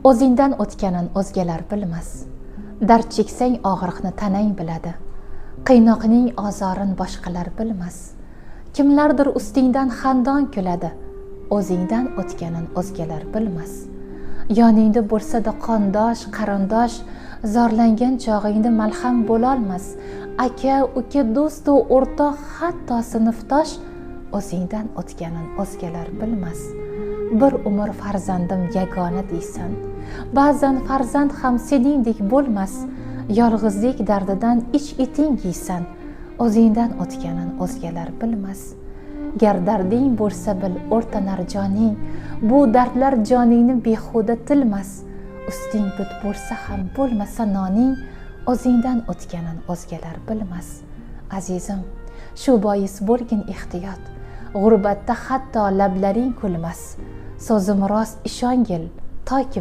O'zingdan o'tganin o'zgalar bilmas. Dard cheksang og'riqni tanang biladi. Qiynoqning ozorin boshqalar bilmas. Kimlardir ustingdan xandon kuladi. O'zingdan o'tganin o'zgalar bilmas. Yoningda bo'lsa-da qondosh, qarindosh, zorlangan chog'ingda malham bo'lolmas. Aka, uka, do'st va o'rtoq, hatto sinfdosh, o'zingdan o'tganin o'zgalar bilmas. Bir umr farzandim yagona deysan. Ba'zan farzand ham seningdek bo'lmas. Yolg'izlik dardidan ich-eting yeysan. O'zingdan o'tganin o'zgalar bilmas. Gar darding bo'lsa bil o'rtanar joning. Bu dardlar joningni behuda tilmas. Usting but bo'lsa ham bo'lmasa noning. O'zingdan o'tganin o'zgalar bilmas. Azizim, shu bois bo'lgin ehtiyot. G'urbatda hatto lablaring kulmas. So'zim rost, ishongil, toki